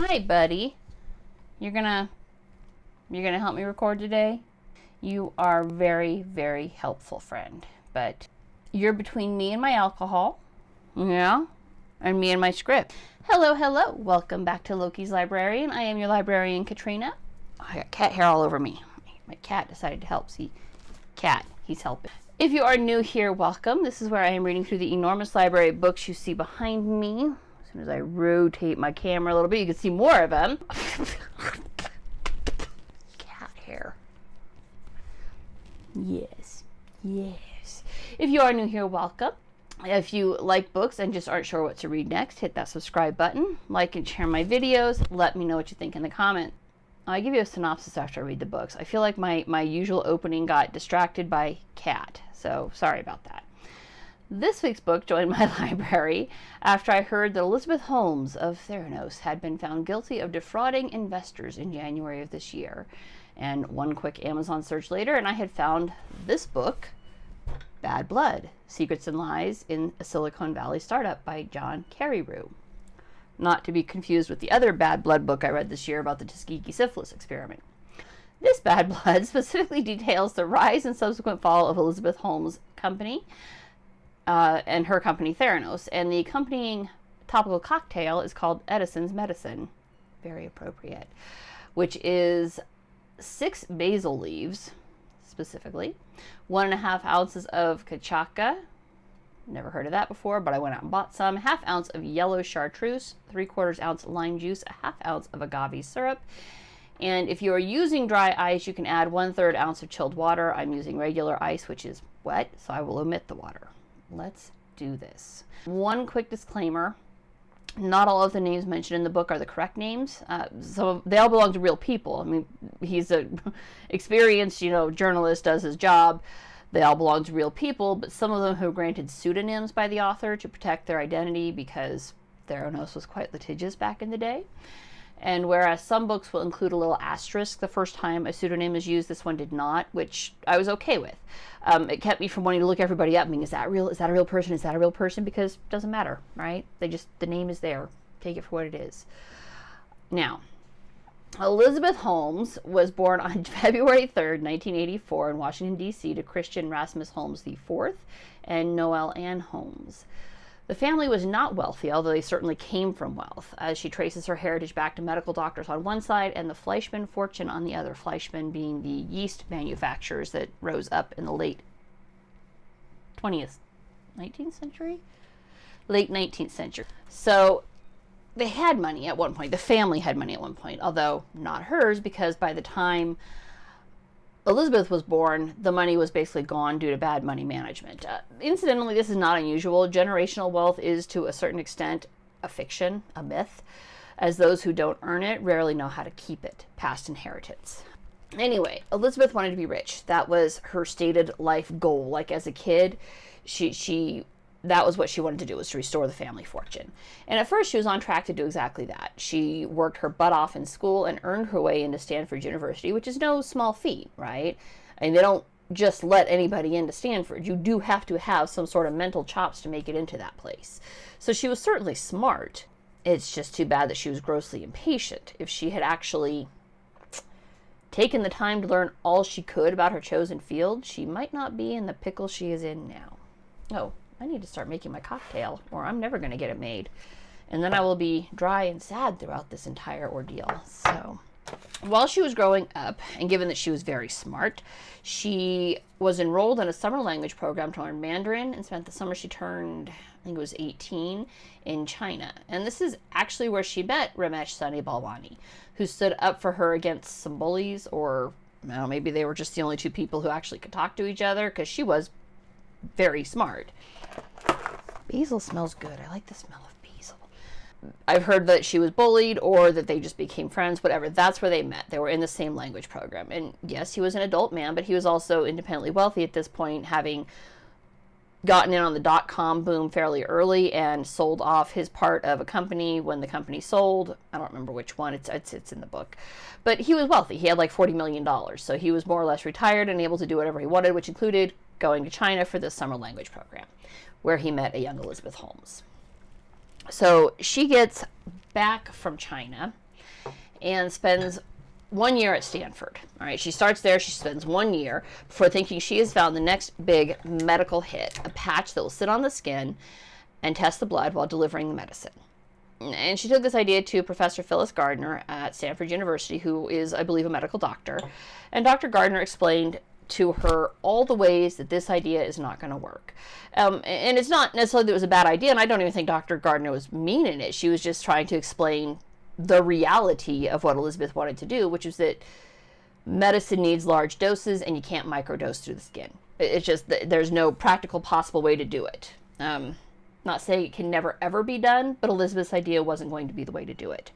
Hi, buddy. You're gonna help me record today? You are very, very helpful, friend. But you're between me and my alcohol, yeah, and me and my script. Hello, hello. Welcome back to Loki's Librarian. I am your librarian, Katrina. Oh, I got cat hair all over me. My cat decided to help. See, cat, he's helping. If you are new here, welcome. This is where I am reading through the enormous library of books you see behind me. As soon as I rotate my camera a little bit, you can see more of them. Cat hair. Yes, yes. If you are new here, welcome. If you like books and just aren't sure what to read next, hit that subscribe button. Like and share my videos. Let me know what you think in the comments. I give you a synopsis after I read the books. I feel like my usual opening got distracted by cat, so sorry about that. This week's book joined my library after I heard that Elizabeth Holmes of Theranos had been found guilty of defrauding investors in January of this year. And one quick Amazon search later, and I had found this book, Bad Blood, Secrets and Lies in a Silicon Valley Startup by John Carreyrou. Not to be confused with the other Bad Blood book I read this year about the Tuskegee syphilis experiment. This Bad Blood specifically details the rise and subsequent fall of Elizabeth Holmes' company, and her company Theranos, and the accompanying topical cocktail is called Edison's Medicine, very appropriate, which is 6 basil leaves, specifically, 1.5 ounces of Cachaca, never heard of that before, but I went out and bought some, 1/2 ounce of yellow Chartreuse, 3/4 ounce lime juice, 1/2 ounce of Agave Syrup, and if you are using dry ice, you can add 1/3 ounce of chilled water. I'm using regular ice, which is wet, so I will omit the water. Let's do this. One quick disclaimer. Not all of the names mentioned in the book are the correct names. So they all belong to real people. I mean, he's a experienced, journalist, does his job. They all belong to real people, but some of them have granted pseudonyms by the author to protect their identity because Theranos was quite litigious back in the day. And whereas some books will include a little asterisk the first time a pseudonym is used, this one did not, which I was okay with. It kept me from wanting to look everybody up. I mean, is that real? Is that a real person? Is that a real person? Because it doesn't matter, right? The name is there. Take it for what it is. Now, Elizabeth Holmes was born on February 3rd, 1984 in Washington, D.C. to Christian Rasmus Holmes IV and Noelle Ann Holmes. The family was not wealthy, although they certainly came from wealth, as she traces her heritage back to medical doctors on one side and the Fleischmann fortune on the other, Fleischmann being the yeast manufacturers that rose up in the late 19th century? Late 19th century. So they had money at one point. The family had money at one point, although not hers, because by the time Elizabeth was born, the money was basically gone due to bad money management. Incidentally, this is not unusual. Generational wealth is, to a certain extent, a fiction, a myth, as those who don't earn it rarely know how to keep it, past inheritance. Anyway, Elizabeth wanted to be rich. That was her stated life goal. Like as a kid, that was what she wanted to do, was to restore the family fortune. And at first she was on track to do exactly that. She worked her butt off in school and earned her way into Stanford University, which is no small feat, right? And they don't just let anybody into Stanford. You do have to have some sort of mental chops to make it into that place. So she was certainly smart. It's just too bad that she was grossly impatient. If she had actually taken the time to learn all she could about her chosen field, she might not be in the pickle she is in now. Oh, I need to start making my cocktail, or I'm never going to get it made. And then I will be dry and sad throughout this entire ordeal. So, while she was growing up, and given that she was very smart, she was enrolled in a summer language program to learn Mandarin and spent the summer she turned, I think it was 18, in China. And this is actually where she met Ramesh Sunny Balwani, who stood up for her against some bullies, or maybe they were just the only two people who actually could talk to each other, because she was very smart. Basil smells good. I like the smell of basil. I've heard that she was bullied or that they just became friends, whatever. That's where they met. They were in the same language program. And yes, he was an adult man, but he was also independently wealthy at this point, having gotten in on the dot-com boom fairly early and sold off his part of a company when the company sold. I don't remember which one. It's in the book. But he was wealthy. He had like $40 million. So he was more or less retired and able to do whatever he wanted, which included going to China for this summer language program, where he met a young Elizabeth Holmes. So she gets back from China and spends 1 year at Stanford. All right, she starts there. She spends 1 year before thinking she has found the next big medical hit, a patch that will sit on the skin and test the blood while delivering the medicine. And she took this idea to Professor Phyllis Gardner at Stanford University, who is, I believe, a medical doctor. And Dr. Gardner explained to her all the ways that this idea is not going to work. And it's not necessarily that it was a bad idea, and I don't even think Dr. Gardner was mean in it. She was just trying to explain the reality of what Elizabeth wanted to do, which is that medicine needs large doses and you can't microdose through the skin. It's just, there's no practical possible way to do it. Not saying it can never ever be done, but Elizabeth's idea wasn't going to be the way to do it.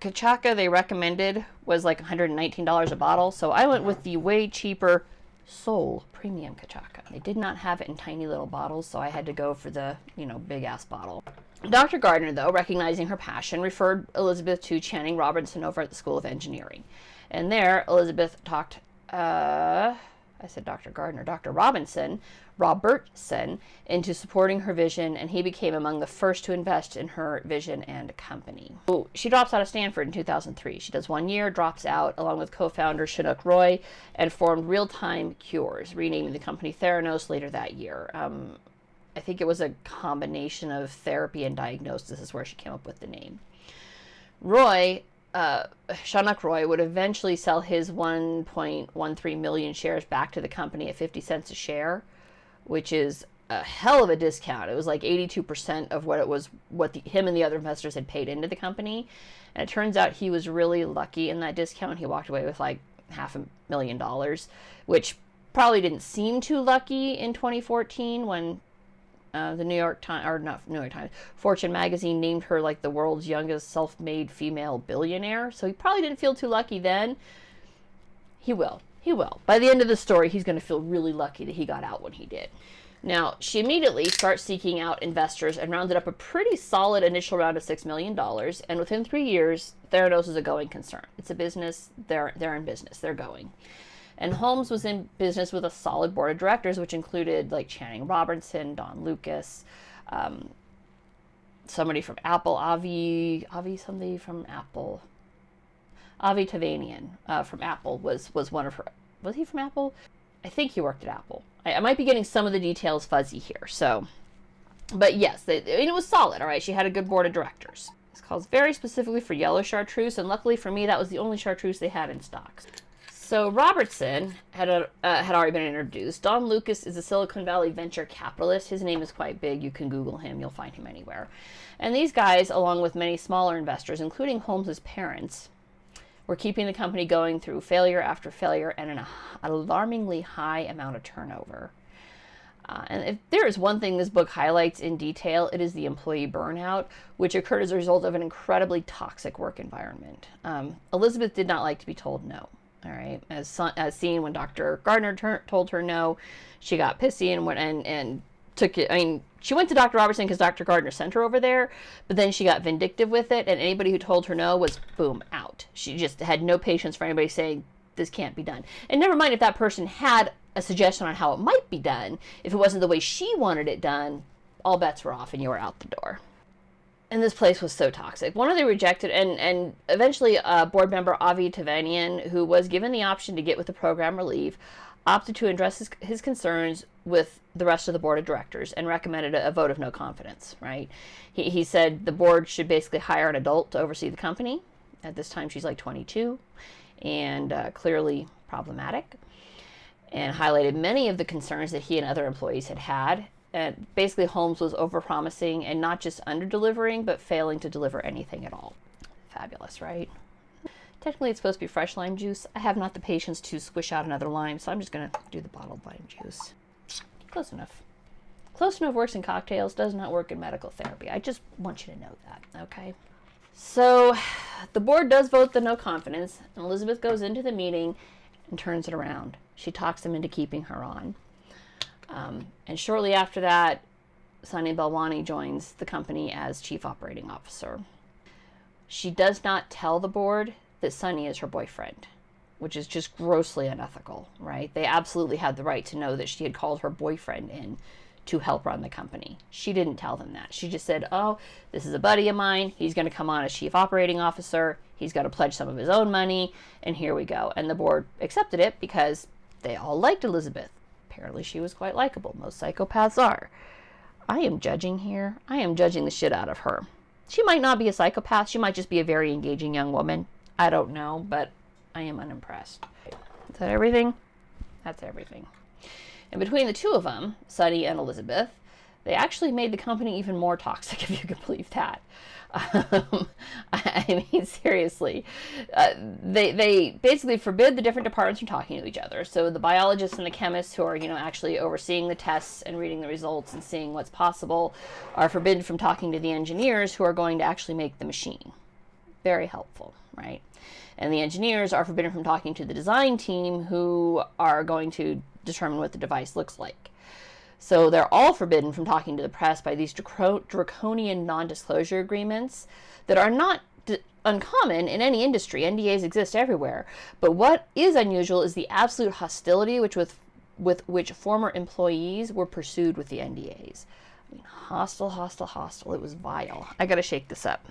Cachaca, they recommended, was like $119 a bottle, so I went with the way cheaper Sol Premium Cachaca. They did not have it in tiny little bottles, so I had to go for the, big ass bottle. Dr. Gardner, though, recognizing her passion, referred Elizabeth to Channing Robinson over at the School of Engineering. And there, Elizabeth talked, I said Dr. Gardner, Dr. Robertson, into supporting her vision, and he became among the first to invest in her vision and company. So she drops out of Stanford in 2003. She does 1 year, drops out, along with co-founder Chinook Roy, and formed Real-Time Cures, renaming the company Theranos later that year. I think it was a combination of therapy and diagnosis is where she came up with the name. Chinook Roy would eventually sell his 1.13 million shares back to the company at 50 cents a share, which is a hell of a discount. It was like 82% of what him and the other investors had paid into the company. And it turns out he was really lucky in that discount. He walked away with like $500,000, which probably didn't seem too lucky in 2014 when Fortune magazine named her like the world's youngest self-made female billionaire. So he probably didn't feel too lucky then. He will. By the end of the story, he's going to feel really lucky that he got out when he did. Now, she immediately starts seeking out investors and rounded up a pretty solid initial round of $6 million. And within 3 years, Theranos is a going concern. It's a business. They're in business. They're going. And Holmes was in business with a solid board of directors, which included like Channing Robertson, Don Lucas, somebody from Apple, Avi Tavanian from Apple was one of her. Was he from Apple? I think he worked at Apple. I might be getting some of the details fuzzy here. So, but yes, it was solid. All right, she had a good board of directors. It's called very specifically for yellow Chartreuse, and luckily for me, that was the only Chartreuse they had in stock. So Robertson had already been introduced. Don Lucas is a Silicon Valley venture capitalist. His name is quite big. You can Google him. You'll find him anywhere. And these guys, along with many smaller investors, including Holmes's parents, were keeping the company going through failure after failure and an alarmingly high amount of turnover. And if there is one thing this book highlights in detail, it is the employee burnout, which occurred as a result of an incredibly toxic work environment. Elizabeth did not like to be told no. All right, as seen when Dr. Gardner told her no, she got pissy and took it. I mean, she went to Dr. Robertson because Dr. Gardner sent her over there, but then she got vindictive with it, and anybody who told her no was, boom, out. She just had no patience for anybody saying, this can't be done. And never mind if that person had a suggestion on how it might be done. If it wasn't the way she wanted it done, all bets were off and you were out the door. And this place was so toxic. One of the rejected, and eventually board member Avi Tavanian, who was given the option to get with the program or leave, opted to address his concerns with the rest of the board of directors and recommended a vote of no confidence, right? He said the board should basically hire an adult to oversee the company. At this time, she's like 22 and clearly problematic, and highlighted many of the concerns that he and other employees had. And basically, Holmes was overpromising and not just under-delivering, but failing to deliver anything at all. Fabulous, right? Technically, it's supposed to be fresh lime juice. I have not the patience to squish out another lime, so I'm just going to do the bottled lime juice. Close enough. Close enough works in cocktails, does not work in medical therapy. I just want you to know that, okay? So, the board does vote the no confidence, and Elizabeth goes into the meeting and turns it around. She talks them into keeping her on. And shortly after that, Sunny Balwani joins the company as chief operating officer. She does not tell the board that Sunny is her boyfriend, which is just grossly unethical, right? They absolutely had the right to know that she had called her boyfriend in to help run the company. She didn't tell them that. She just said, oh, this is a buddy of mine. He's going to come on as chief operating officer. He's got to pledge some of his own money, and here we go. And the board accepted it because they all liked Elizabeth. Apparently she was quite likable. Most psychopaths are. I am judging here. I am judging the shit out of her. She might not be a psychopath. She might just be a very engaging young woman. I don't know, but I am unimpressed. Is that everything? That's everything. And between the two of them, Sunny and Elizabeth, they actually made the company even more toxic, if you can believe that. I mean, seriously. They basically forbid the different departments from talking to each other. So the biologists and the chemists who are, actually overseeing the tests and reading the results and seeing what's possible are forbidden from talking to the engineers who are going to actually make the machine. Very helpful, right? And the engineers are forbidden from talking to the design team who are going to determine what the device looks like. So they're all forbidden from talking to the press by these draconian non-disclosure agreements that are not uncommon in any industry. NDAs exist everywhere. But what is unusual is the absolute hostility with which former employees were pursued with the NDAs. I mean, hostile. It was vile. I gotta shake this up.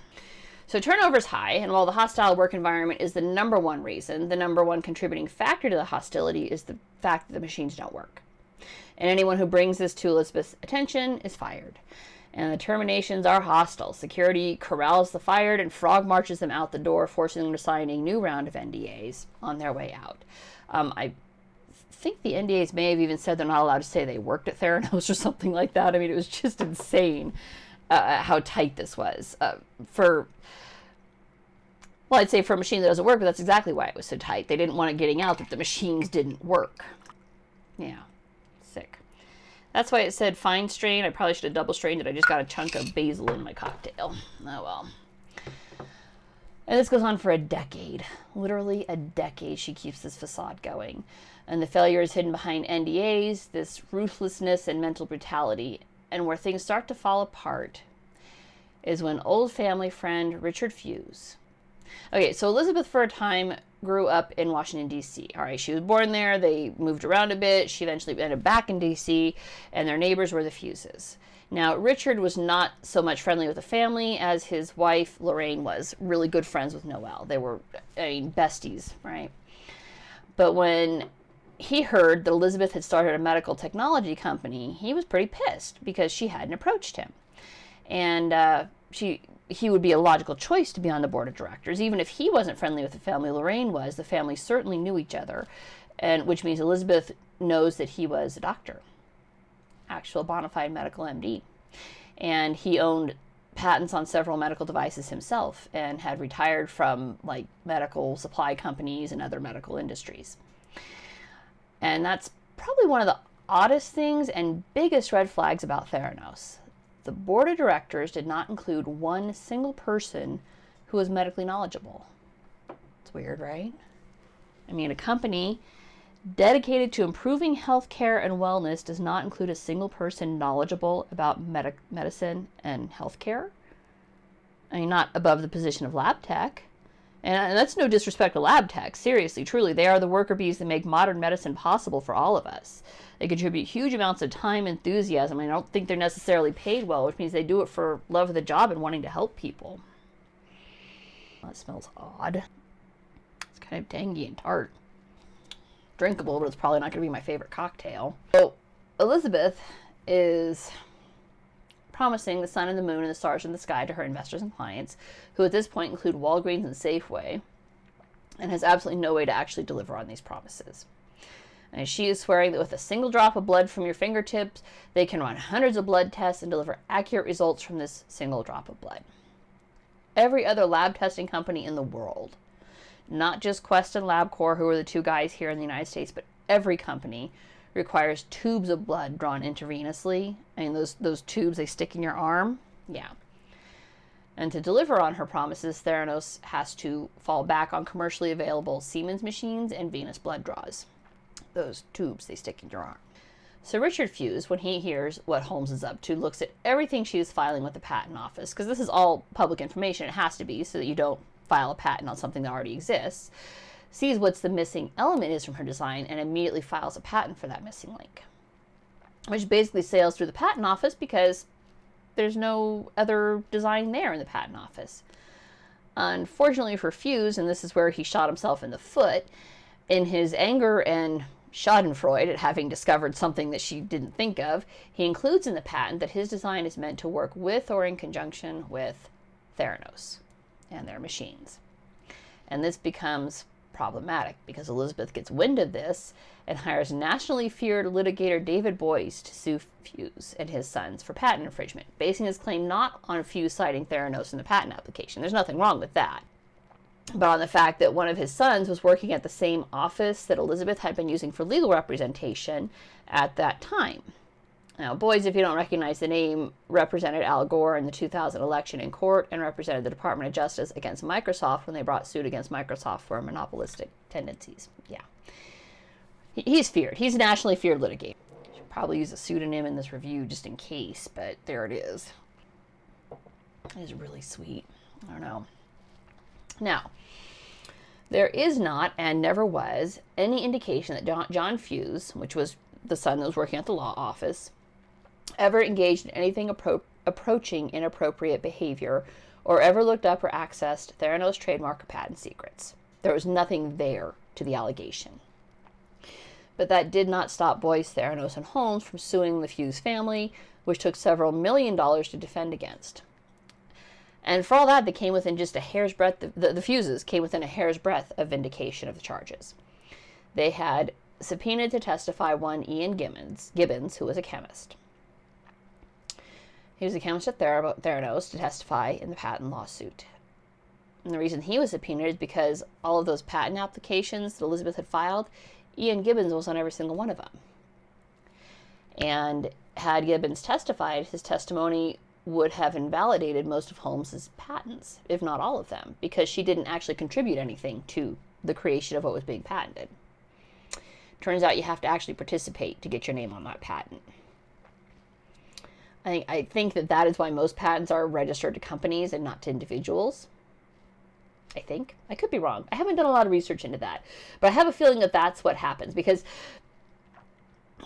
So turnover is high, and while the hostile work environment is the number one reason, the number one contributing factor to the hostility is the fact that the machines don't work. And anyone who brings this to Elizabeth's attention is fired. And the terminations are hostile. Security corrals the fired and frog marches them out the door, forcing them to sign a new round of NDAs on their way out. I think the NDAs may have even said they're not allowed to say they worked at Theranos or something like that. I mean, it was just insane how tight this was. I'd say for a machine that doesn't work, but that's exactly why it was so tight. They didn't want it getting out that the machines didn't work. Yeah. Sick. That's why it said fine strain. I probably should have double strained it. I just got a chunk of basil in my cocktail. Oh well. And this goes on for a decade. Literally a decade she keeps this facade going. And the failure is hidden behind NDAs, this ruthlessness and mental brutality. And where things start to fall apart is when old family friend Richard Fuse. Okay, so Elizabeth for a time grew up in Washington, D.C. All right, she was born there. They moved around a bit. She eventually ended back in D.C., and their neighbors were the Fuses. Now, Richard was not so much friendly with the family as his wife, Lorraine, was really good friends with Noelle. They were, besties, right? But when he heard that Elizabeth had started a medical technology company, he was pretty pissed because she hadn't approached him. And he would be a logical choice to be on the board of directors. Even if he wasn't friendly with the family, Lorraine was. The family certainly knew each other, and which means Elizabeth knows that he was a doctor, actual bona fide medical MD. And he owned patents on several medical devices himself and had retired from medical supply companies and other medical industries. And that's probably one of the oddest things and biggest red flags about Theranos. The board of directors did not include one single person who was medically knowledgeable. It's weird, right? I mean, a company dedicated to improving healthcare and wellness does not include a single person knowledgeable about medicine and healthcare. I mean, not above the position of lab tech. And that's no disrespect to lab techs. Seriously, truly, they are the worker bees that make modern medicine possible for all of us. They contribute huge amounts of time, enthusiasm. I don't think they're necessarily paid well, which means they do it for love of the job and wanting to help people. Well, that smells odd. It's kind of tangy and tart. Drinkable, but it's probably not going to be my favorite cocktail. So, Elizabeth is promising the sun and the moon and the stars in the sky to her investors and clients, who at this point include Walgreens and Safeway, and has absolutely no way to actually deliver on these promises. And she is swearing that with a single drop of blood from your fingertips, they can run hundreds of blood tests and deliver accurate results from this single drop of blood. Every other lab testing company in the world, not just Quest and LabCorp, who are the two guys here in the United States, but every company requires tubes of blood drawn intravenously. I mean, those tubes, they stick in your arm. Yeah. And to deliver on her promises, Theranos has to fall back on commercially available Siemens machines and venous blood draws. Those tubes, they stick in your arm. So Richard Fuse, when he hears what Holmes is up to, looks at everything she is filing with the patent office, because this is all public information. It has to be, so that you don't file a patent on something that already exists, sees what's the missing element is from her design, and immediately files a patent for that missing link. which basically sails through the patent office because there's no other design there in the patent office. Unfortunately for Fuse, and this is where he shot himself in the foot, in his anger and schadenfreude at having discovered something that she didn't think of, he includes in the patent that his design is meant to work with or in conjunction with Theranos and their machines. And this becomes problematic because Elizabeth gets wind of this and hires nationally feared litigator David Boyce to sue Fuse and his sons for patent infringement, basing his claim not on Fuse citing Theranos in the patent application. There's nothing wrong with that, but on the fact that one of his sons was working at the same office that Elizabeth had been using for legal representation at that time. Now, Boyce, if you don't recognize the name, represented Al Gore in the 2000 election in court and represented the Department of Justice against Microsoft when they brought suit against Microsoft for monopolistic tendencies. Yeah. He's feared. He's a nationally feared litigator. Should probably use a pseudonym in this review just in case, but there it is. It is really sweet. I don't know. Now, there is not and never was any indication that John Fuse, which was the son that was working at the law office, ever engaged in anything approaching inappropriate behavior or ever looked up or accessed Theranos trademark or patent secrets. There was nothing there to the allegation. But that did not stop Boyce, Theranos, and Holmes from suing the Fuse family, which took several $1 million to defend against. And for all that, they came within just a hair's breadth, the Fuses came within a hair's breadth of vindication of the charges. They had subpoenaed to testify one Ian Gibbons, who was a chemist. He was a chemist at Theranos to testify in the patent lawsuit. And the reason he was subpoenaed is because all of those patent applications that Elizabeth had filed, Ian Gibbons was on every single one of them. And had Gibbons testified, his testimony would have invalidated most of Holmes's patents, if not all of them, because she didn't actually contribute anything to the creation of what was being patented. Turns out you have to actually participate to get your name on that patent. I think that is why most patents are registered to companies and not to individuals. I think. I could be wrong. I haven't done a lot of research into that. But I have a feeling that that's what happens because,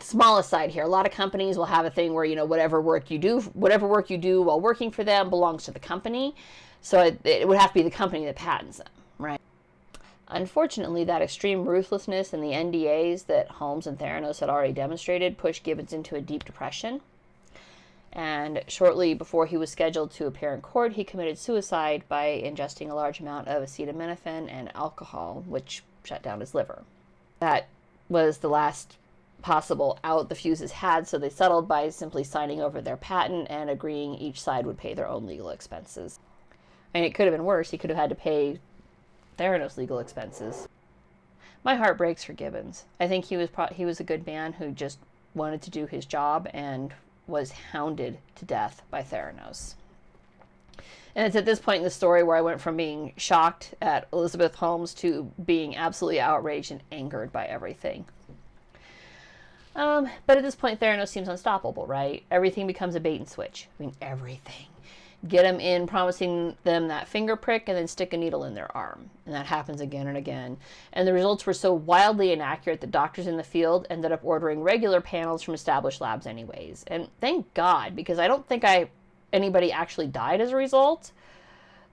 small aside here, a lot of companies will have a thing where, whatever work you do while working for them belongs to the company. So it would have to be the company that patents them, right? Unfortunately, that extreme ruthlessness in the NDAs that Holmes and Theranos had already demonstrated pushed Gibbons into a deep depression. And shortly before he was scheduled to appear in court, he committed suicide by ingesting a large amount of acetaminophen and alcohol, which shut down his liver. That was the last possible out the Fuses had, so they settled by simply signing over their patent and agreeing each side would pay their own legal expenses. And it could have been worse. He could have had to pay Theranos legal expenses. My heart breaks for Gibbons. I think he was a good man who just wanted to do his job and was hounded to death by Theranos. And it's at this point in the story where I went from being shocked at Elizabeth Holmes to being absolutely outraged and angered by everything. But at this point, Theranos seems unstoppable, right? Everything becomes a bait and switch. I mean, everything. Get them in promising them that finger prick and then stick a needle in their arm. And that happens again and again. And the results were so wildly inaccurate that doctors in the field ended up ordering regular panels from established labs anyways. And thank God, because I don't think anybody actually died as a result.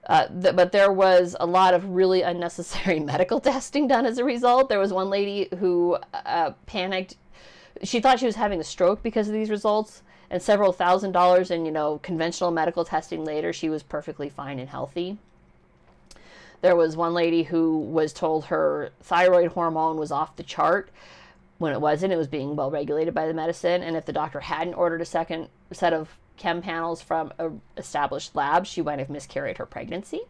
But there was a lot of really unnecessary medical testing done as a result. There was one lady who panicked. She thought she was having a stroke because of these results. And several $1,000s in, conventional medical testing later, she was perfectly fine and healthy. There was one lady who was told her thyroid hormone was off the chart when it wasn't. It was being well regulated by the medicine. And if the doctor hadn't ordered a second set of chem panels from an established lab, she might have miscarried her pregnancy.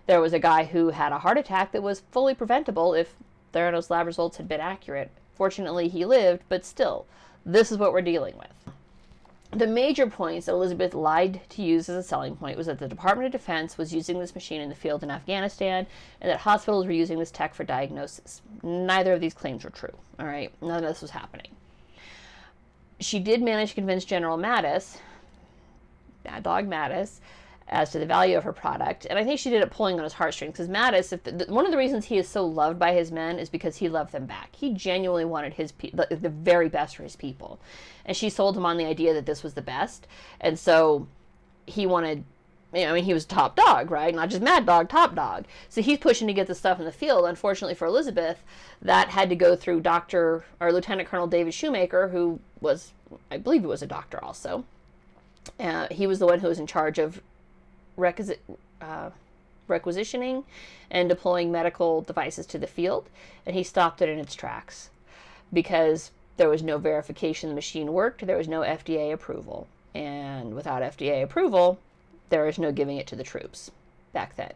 There was a guy who had a heart attack that was fully preventable if Theranos lab results had been accurate. Fortunately, he lived, but still, this is what we're dealing with. The major points that Elizabeth lied to use as a selling point was that the Department of Defense was using this machine in the field in Afghanistan and that hospitals were using this tech for diagnosis. Neither of these claims were true, all right? None of this was happening. She did manage to convince General Mattis, Bad Dog Mattis, as to the value of her product. And I think she did it pulling on his heartstrings, because Mattis, one of the reasons he is so loved by his men is because he loved them back. He genuinely wanted the very best for his people. And she sold him on the idea that this was the best. And so he wanted, he was top dog, right? Not just mad dog, top dog. So he's pushing to get the stuff in the field. Unfortunately for Elizabeth, that had to go through Lieutenant Colonel David Shoemaker, who was, I believe he was a doctor also. He was the one who was in charge of requisitioning and deploying medical devices to the field, and he stopped it in its tracks because there was no verification the machine worked. There was no FDA approval, and without FDA approval, there is no giving it to the troops back then.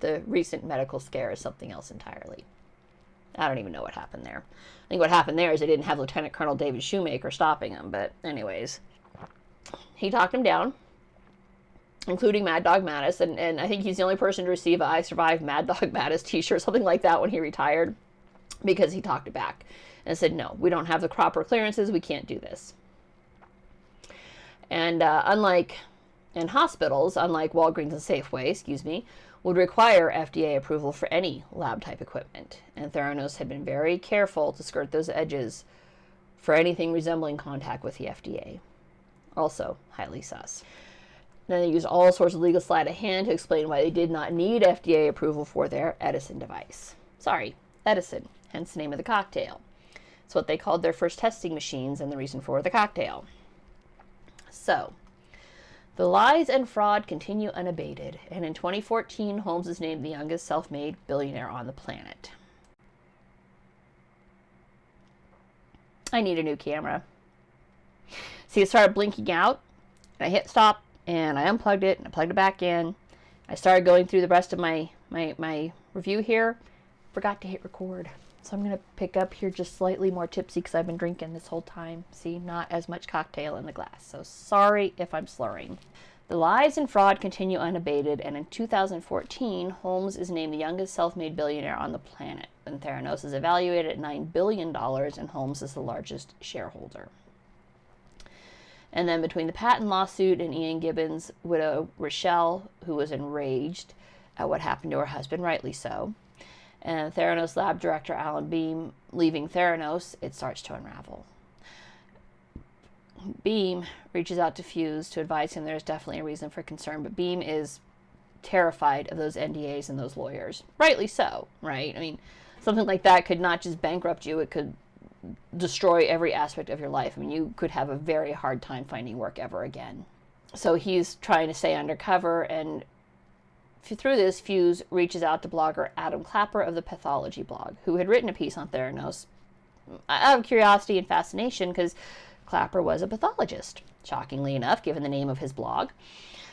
The recent medical scare is something else entirely. I don't even know what happened there. I think what happened there is they didn't have Lieutenant Colonel David Shoemaker stopping him, but anyways, he talked him down, including Mad Dog Mattis, and I think he's the only person to receive a I Survived Mad Dog Mattis t-shirt, something like that, when he retired, because he talked it back and said, no, we don't have the proper clearances, we can't do this. And unlike Walgreens and Safeway, would require FDA approval for any lab-type equipment, and Theranos had been very careful to skirt those edges for anything resembling contact with the FDA. Also highly sus. Then they used all sorts of legal sleight of hand to explain why they did not need FDA approval for their Edison device. Sorry, Edison, hence the name of the cocktail. It's what they called their first testing machines and the reason for the cocktail. So, the lies and fraud continue unabated, and in 2014, Holmes is named the youngest self-made billionaire on the planet. I need a new camera. See, it started blinking out, and I hit stop, and I unplugged it, and I plugged it back in. I started going through the rest of my review here. Forgot to hit record. So I'm going to pick up here just slightly more tipsy because I've been drinking this whole time. See, not as much cocktail in the glass. So sorry if I'm slurring. The lies and fraud continue unabated, and in 2014, Holmes is named the youngest self-made billionaire on the planet. And Theranos is evaluated at $9 billion, and Holmes is the largest shareholder. And then between the patent lawsuit and Ian Gibbons' widow, Rochelle, who was enraged at what happened to her husband, rightly so, and Theranos lab director Alan Beam leaving Theranos, it starts to unravel. Beam reaches out to Fuse to advise him there's definitely a reason for concern, but Beam is terrified of those NDAs and those lawyers. Rightly so, right? I mean, something like that could not just bankrupt you, it could destroy every aspect of your life. I mean, you could have a very hard time finding work ever again. So he's trying to stay undercover, and through this, Fuse reaches out to blogger Adam Clapper of the Pathology blog, who had written a piece on Theranos out of curiosity and fascination because Clapper was a pathologist, shockingly enough, given the name of his blog.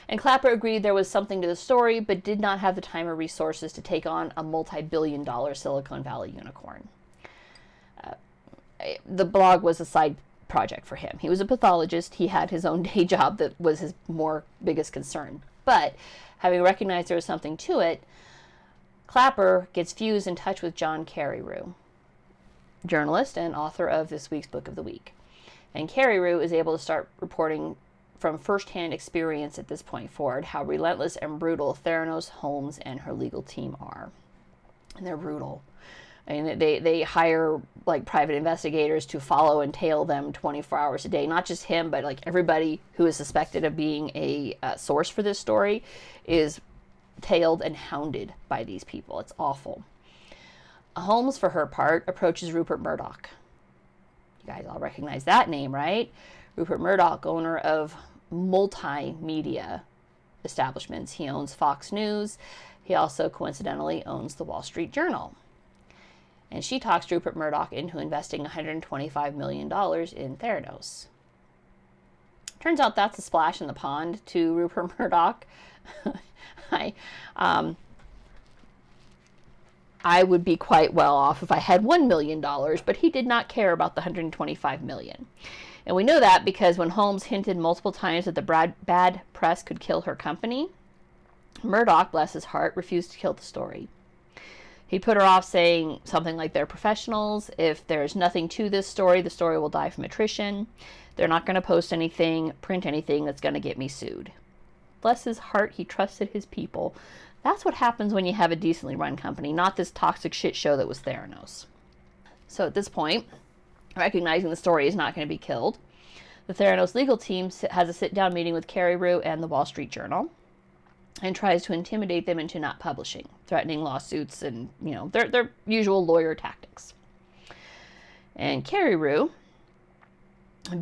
And Clapper agreed there was something to the story, but did not have the time or resources to take on a multi-billion-dollar Silicon Valley unicorn. The blog was a side project for him. He was a pathologist. He had his own day job that was his biggest concern. But having recognized there was something to it, Clapper gets Fuse in touch with John Carreyrou, journalist and author of this week's Book of the Week. And Carreyrou is able to start reporting from firsthand experience at this point forward how relentless and brutal Theranos, Holmes, and her legal team are. And they're brutal. I mean, they hire like private investigators to follow and tail them 24 hours a day. Not just him, but like everybody who is suspected of being a source for this story is tailed and hounded by these people. It's awful. Holmes, for her part, approaches Rupert Murdoch. You guys all recognize that name, right? Rupert Murdoch, owner of multimedia establishments. He owns Fox News. He also coincidentally owns the Wall Street Journal. And she talks Rupert Murdoch into investing $125 million in Theranos. Turns out that's a splash in the pond to Rupert Murdoch. I would be quite well off if I had $1 million, but he did not care about the $125 million. And we know that because when Holmes hinted multiple times that the bad press could kill her company, Murdoch, bless his heart, refused to kill the story. He put her off saying something like they're professionals. If there's nothing to this story, the story will die from attrition. They're not going to post anything, print anything that's going to get me sued. Bless his heart, he trusted his people. That's what happens when you have a decently run company, not this toxic shit show that was Theranos. So at this point, recognizing the story is not going to be killed, the Theranos legal team has a sit-down meeting with Carreyrou and the Wall Street Journal and tries to intimidate them into not publishing, threatening lawsuits and, their usual lawyer tactics. And Carreyrou,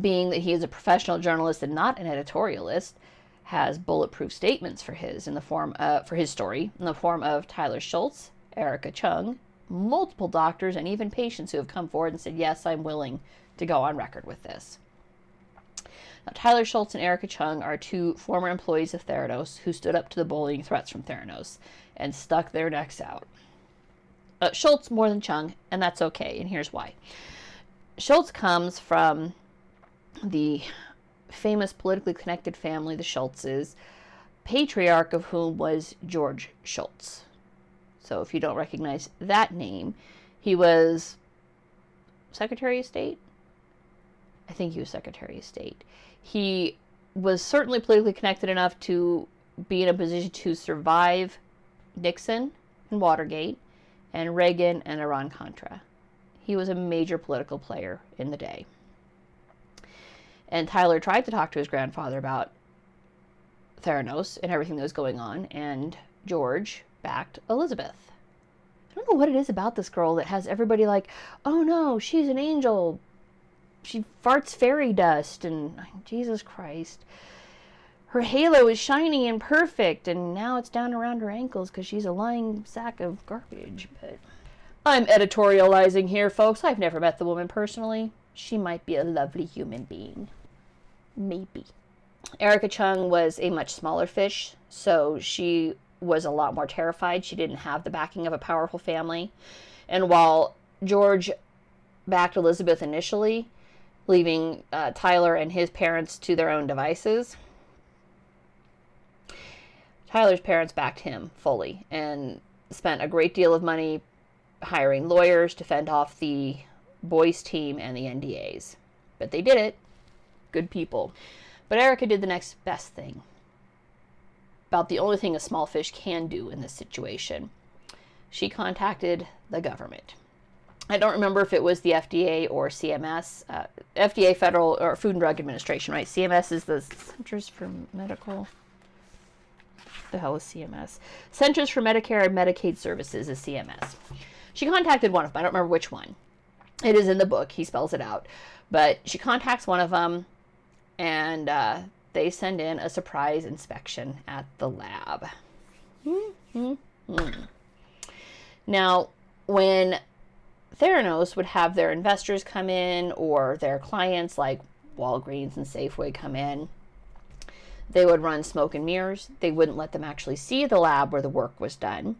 being that he is a professional journalist and not an editorialist, has bulletproof statements for his story in the form of Tyler Schultz, Erica Chung, multiple doctors, and even patients who have come forward and said, yes, I'm willing to go on record with this. Now, Tyler Schultz and Erica Chung are two former employees of Theranos who stood up to the bullying threats from Theranos and stuck their necks out. Schultz more than Chung, and that's okay, and here's why. Schultz comes from the famous politically connected family, the Schultzes, patriarch of whom was George Schultz. So if you don't recognize that name, he was Secretary of State? I think he was Secretary of State. He was certainly politically connected enough to be in a position to survive Nixon and Watergate and Reagan and Iran-Contra. He was a major political player in the day. And Tyler tried to talk to his grandfather about Theranos and everything that was going on, and George backed Elizabeth. I don't know what it is about this girl that has everybody like, oh no, she's an angel. She farts fairy dust, and Jesus Christ. Her halo is shiny and perfect, and now it's down around her ankles because she's a lying sack of garbage. But I'm editorializing here, folks. I've never met the woman personally. She might be a lovely human being. Maybe. Erica Chung was a much smaller fish, so she was a lot more terrified. She didn't have the backing of a powerful family. And while George backed Elizabeth initially, leaving Tyler and his parents to their own devices, Tyler's parents backed him fully and spent a great deal of money hiring lawyers to fend off the boys' team and the NDAs. But they did it. Good people. But Erica did the next best thing. About the only thing a small fish can do in this situation. She contacted the government. I don't remember if it was the FDA or CMS. FDA, Federal or Food and Drug Administration, right? CMS is the Centers for Medical... The hell is CMS? Centers for Medicare and Medicaid Services is CMS. She contacted one of them. I don't remember which one. It is in the book. He spells it out. But she contacts one of them, and they send in a surprise inspection at the lab. Now, when Theranos would have their investors come in, or their clients like Walgreens and Safeway come in, they would run smoke and mirrors. They wouldn't let them actually see the lab where the work was done.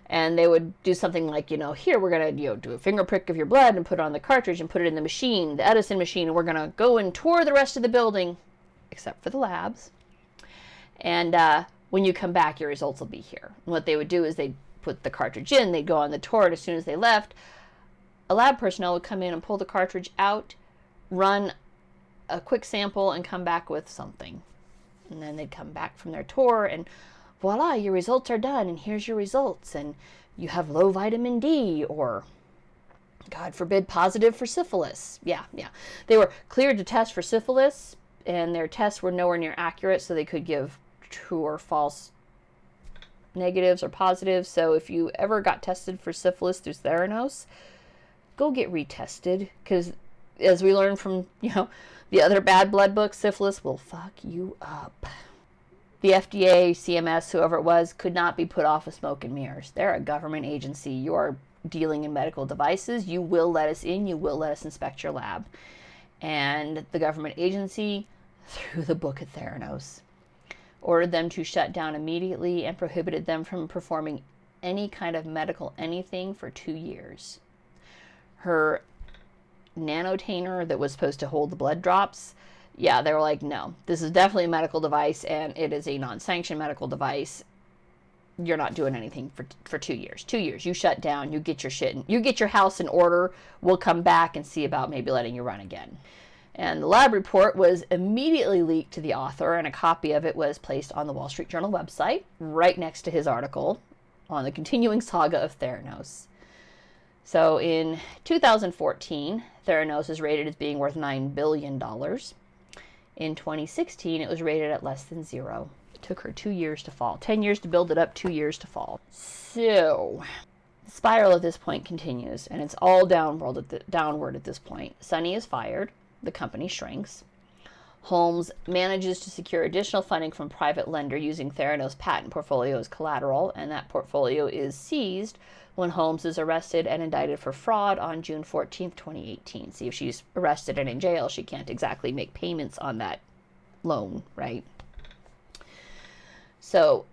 And they would do something like, here we're going to do a finger prick of your blood and put it on the cartridge and put it in the machine, the Edison machine, and we're going to go and tour the rest of the building, except for the labs. And when you come back, your results will be here. And what they would do is they'd put the cartridge in, they'd go on the tour, and as soon as they left, a lab personnel would come in and pull the cartridge out, run a quick sample, and come back with something. And then they'd come back from their tour and voila, your results are done, and here's your results, and you have low vitamin D, or, God forbid, positive for syphilis. Yeah. They were cleared to test for syphilis, and their tests were nowhere near accurate, so they could give true or false negatives or positives. So if you ever got tested for syphilis through Theranos, go get retested, because as we learned from, the other bad blood books, syphilis will fuck you up. The FDA, CMS, whoever it was, could not be put off with smoke and mirrors. They're a government agency. You are dealing in medical devices. You will let us in. You will let us inspect your lab. And the government agency threw the book at Theranos, ordered them to shut down immediately, and prohibited them from performing any kind of medical anything for 2 years. Her nanotainer that was supposed to hold the blood drops, they were like, no, this is definitely a medical device, and it is a non-sanctioned medical device. You're not doing anything for 2 years. 2 years. You shut down. You get your shit. You get your house in order. We'll come back and see about maybe letting you run again. And the lab report was immediately leaked to the author, and a copy of it was placed on the Wall Street Journal website, right next to his article on the continuing saga of Theranos. So in 2014, Theranos is rated as being worth $9 billion. In 2016, it was rated at less than zero. It took her 2 years to fall. 10 years to build it up, 2 years to fall. So the spiral at this point continues, and it's all downward at this point. Sonny is fired. The company shrinks. Holmes manages to secure additional funding from a private lender using Theranos' patent portfolio as collateral, and that portfolio is seized when Holmes is arrested and indicted for fraud on June 14th, 2018. See, if she's arrested and in jail, she can't exactly make payments on that loan, right? So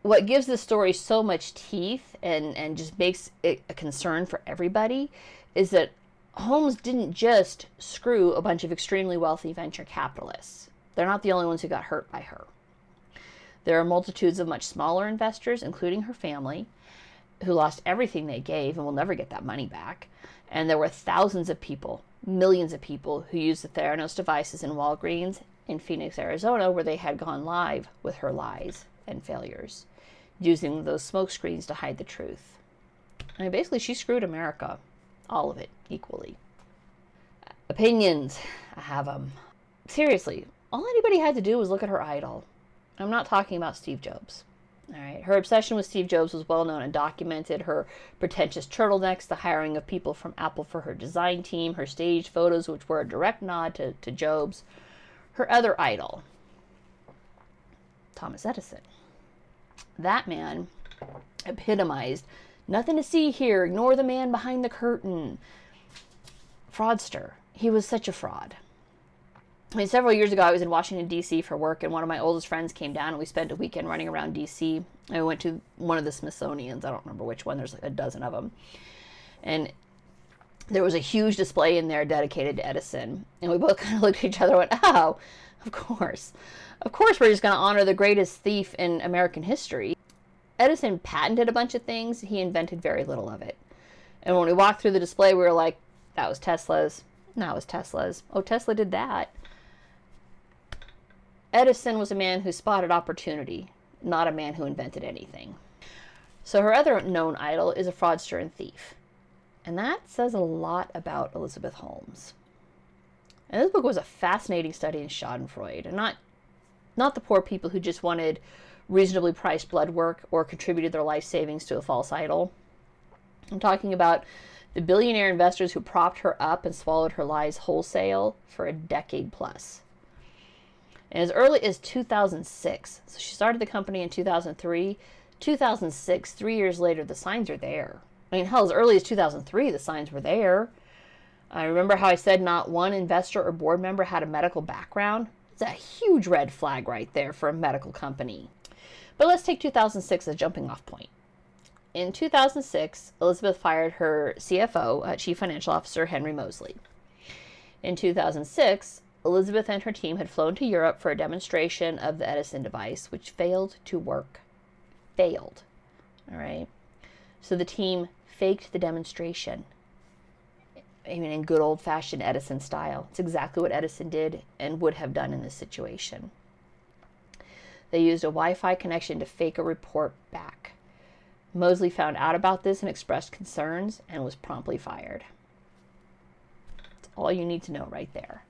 what gives this story so much teeth and just makes it a concern for everybody is that Holmes didn't just screw a bunch of extremely wealthy venture capitalists. They're not the only ones who got hurt by her. There are multitudes of much smaller investors, including her family, who lost everything they gave and will never get that money back. And there were thousands of people, millions of people, who used the Theranos devices in Walgreens in Phoenix, Arizona, where they had gone live with her lies and failures, using those smoke screens to hide the truth. I mean, basically, she screwed America. All of it, equally. Opinions. I have them. Seriously, all anybody had to do was look at her idol. I'm not talking about Steve Jobs. All right. Her obsession with Steve Jobs was well known and documented. Her pretentious turtlenecks, the hiring of people from Apple for her design team, her staged photos, which were a direct nod to Jobs. Her other idol, Thomas Edison. That man epitomized nothing to see here, ignore the man behind the curtain. Fraudster. He was such a fraud. I mean, several years ago, I was in Washington, D.C. for work, and one of my oldest friends came down, and we spent a weekend running around D.C. I went to one of the Smithsonians. I don't remember which one. There's like a dozen of them. And there was a huge display in there dedicated to Edison. And we both kind of looked at each other and went, oh, of course. Of course we're just going to honor the greatest thief in American history. Edison patented a bunch of things. He invented very little of it. And when we walked through the display, we were like, that was Tesla's. That was Tesla's. Oh, Tesla did that. Edison was a man who spotted opportunity, not a man who invented anything. So her other known idol is a fraudster and thief. And that says a lot about Elizabeth Holmes. And this book was a fascinating study in schadenfreude, and not the poor people who just wanted reasonably priced blood work or contributed their life savings to a false idol. I'm talking about the billionaire investors who propped her up and swallowed her lies wholesale for a decade plus. And as early as 2006, so she started the company in 2003, 2006, 3 years later, the signs are there. I mean, hell, as early as 2003, the signs were there. I remember how I said not one investor or board member had a medical background. It's a huge red flag right there for a medical company. But let's take 2006 as a jumping off point. In 2006, Elizabeth fired her CFO, Chief Financial Officer Henry Moseley. In 2006, Elizabeth and her team had flown to Europe for a demonstration of the Edison device, which failed to work. Failed. All right. So the team faked the demonstration. I mean, in good old-fashioned Edison style. It's exactly what Edison did and would have done in this situation. They used a Wi-Fi connection to fake a report back. Moseley found out about this and expressed concerns and was promptly fired. That's all you need to know right there.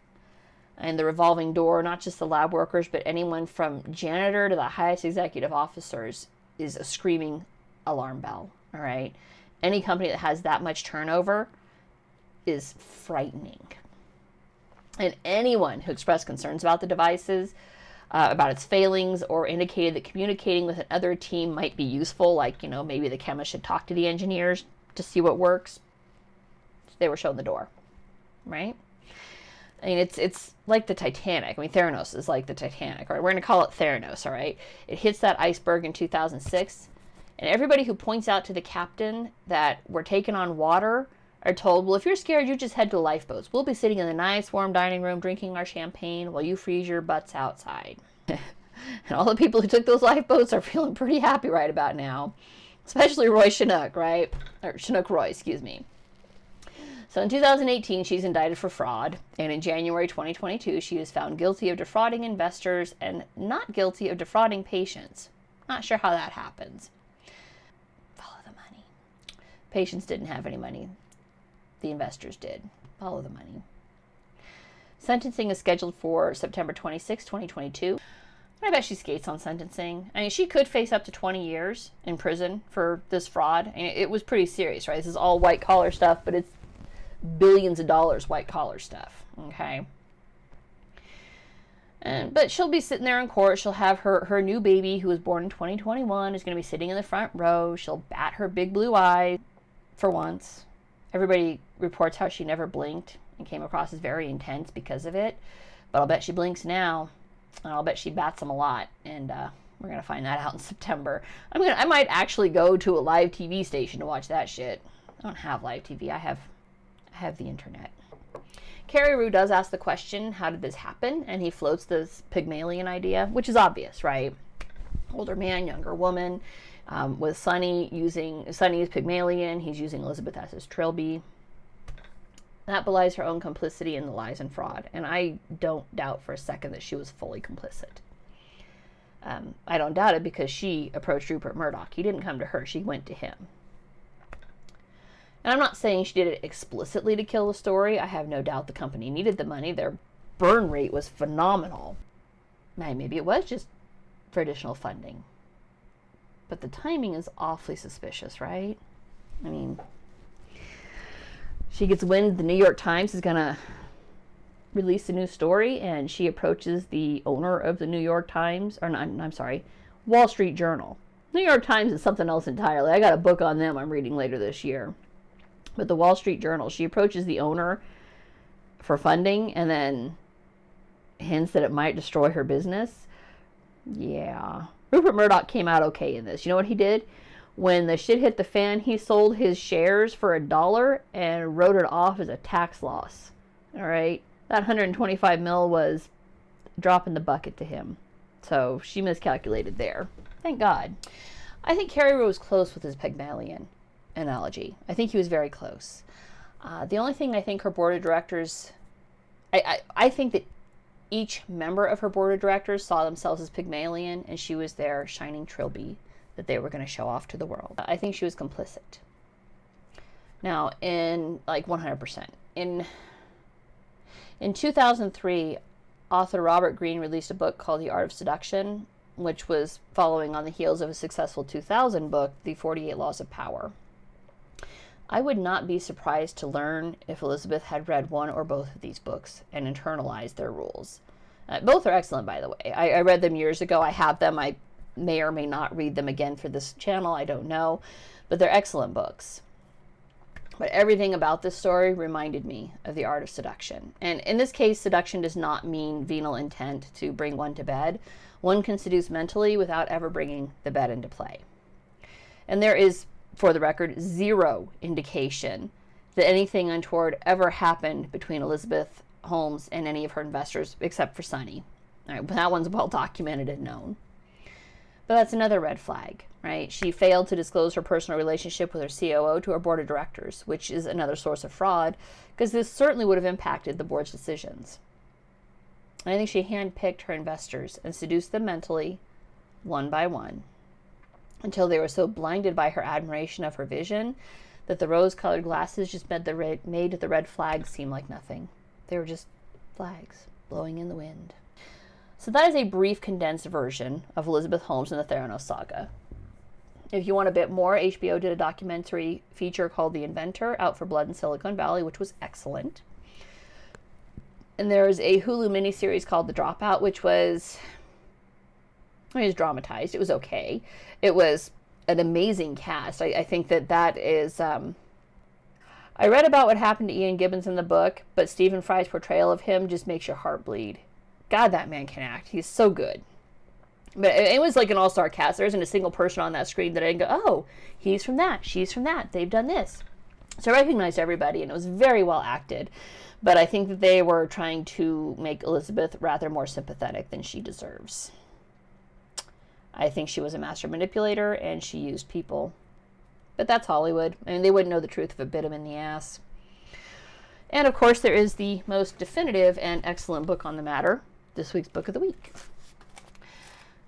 And the revolving door, not just the lab workers, but anyone from janitor to the highest executive officers is a screaming alarm bell, all right? Any company that has that much turnover is frightening. And anyone who expressed concerns about the devices, about its failings, or indicated that communicating with another team might be useful, like, you know, maybe the chemist should talk to the engineers to see what works, they were shown the door, right? I mean, it's like the Titanic. I mean, Theranos is like the Titanic, right? We're going to call it Theranos, all right? It hits that iceberg in 2006, and everybody who points out to the captain that we're taking on water are told, well, if you're scared, you just head to the lifeboats. We'll be sitting in the nice, warm dining room drinking our champagne while you freeze your butts outside. And all the people who took those lifeboats are feeling pretty happy right about now, especially Roy Chinook, right? Or Chinook Roy, excuse me. So in 2018, she's indicted for fraud, and in January 2022, she is found guilty of defrauding investors and not guilty of defrauding patients. Not sure how that happens. Follow the money. Patients didn't have any money. The investors did. Follow the money. Sentencing is scheduled for September 26, 2022. I bet she skates on sentencing. I mean, she could face up to 20 years in prison for this fraud. I mean, it was pretty serious, right? This is all white-collar stuff, but it's billions of dollars white-collar stuff, okay? But she'll be sitting there in court. She'll have her new baby, who was born in 2021, is going to be sitting in the front row. She'll bat her big blue eye for once. Everybody reports how she never blinked and came across as very intense because of it. But I'll bet she blinks now. And I'll bet she bats them a lot, and we're gonna find that out in September. I might actually go to a live TV station to watch that shit. I don't have live TV. I have the internet. Carreyrou does ask the question, how did this happen? And he floats this Pygmalion idea, which is obvious, right? Older man, younger woman, with Sonny is Pygmalion. He's using Elizabeth as his trilby. That belies her own complicity in the lies and fraud. And I don't doubt for a second that she was fully complicit. I don't doubt it because she approached Rupert Murdoch. He didn't come to her. She went to him. And I'm not saying she did it explicitly to kill the story. I have no doubt the company needed the money. Their burn rate was phenomenal. Maybe it was just for additional funding. But the timing is awfully suspicious, right? I mean, she gets wind the New York Times is going to release a new story, and she approaches the owner of the New York Times, or not, I'm sorry, Wall Street Journal. New York Times is something else entirely. I got a book on them I'm reading later this year. But the Wall Street Journal, she approaches the owner for funding and then hints that it might destroy her business. Yeah. Rupert Murdoch came out okay in this. You know what he did? When the shit hit the fan, he sold his shares for $1 and wrote it off as a tax loss. All right? That 125 mil was a drop in the bucket to him. So she miscalculated there. Thank God. I think Carreyrou was close with his Pygmalion analogy. I think he was very close. The only thing I think her board of directors... I think that each member of her board of directors saw themselves as Pygmalion, and she was their shining trilby that they were going to show off to the world. I think she was complicit. Now, in like 100%. In 2003, author Robert Greene released a book called The Art of Seduction, which was following on the heels of a successful 2000 book, The 48 Laws of Power. I would not be surprised to learn if Elizabeth had read one or both of these books and internalized their rules. Both are excellent, by the way. I read them years ago. I have them. I may or may not read them again for this channel. I don't know. But they're excellent books. But everything about this story reminded me of The Art of Seduction. And in this case, seduction does not mean venal intent to bring one to bed. One can seduce mentally without ever bringing the bed into play. And there is, for the record, zero indication that anything untoward ever happened between Elizabeth Holmes and any of her investors, except for Sonny. All right, that one's well documented and known. But that's another red flag, right? She failed to disclose her personal relationship with her COO to her board of directors, which is another source of fraud, because this certainly would have impacted the board's decisions. And I think she handpicked her investors and seduced them mentally, one by one, until they were so blinded by her admiration of her vision that the rose-colored glasses just made the red flags seem like nothing. They were just flags blowing in the wind. So that is a brief, condensed version of Elizabeth Holmes and the Theranos saga. If you want a bit more, HBO did a documentary feature called The Inventor, out for Blood in Silicon Valley, which was excellent. And there's a Hulu miniseries called The Dropout, which was... it was dramatized. It was okay. It was an amazing cast. I think that is... I read about what happened to Ian Gibbons in the book, but Stephen Fry's portrayal of him just makes your heart bleed. God, that man can act. He's so good. But it was like an all-star cast. There isn't a single person on that screen that I didn't go, oh, he's from that, she's from that, they've done this. So I recognized everybody, and it was very well acted. But I think that they were trying to make Elizabeth rather more sympathetic than she deserves. I think she was a master manipulator, and she used people. But that's Hollywood. I mean, they wouldn't know the truth if it bit them in the ass. And of course, there is the most definitive and excellent book on the matter, this week's Book of the Week.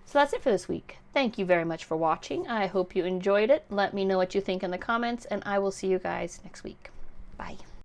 So that's it for this week. Thank you very much for watching. I hope you enjoyed it. Let me know what you think in the comments, and I will see you guys next week. Bye.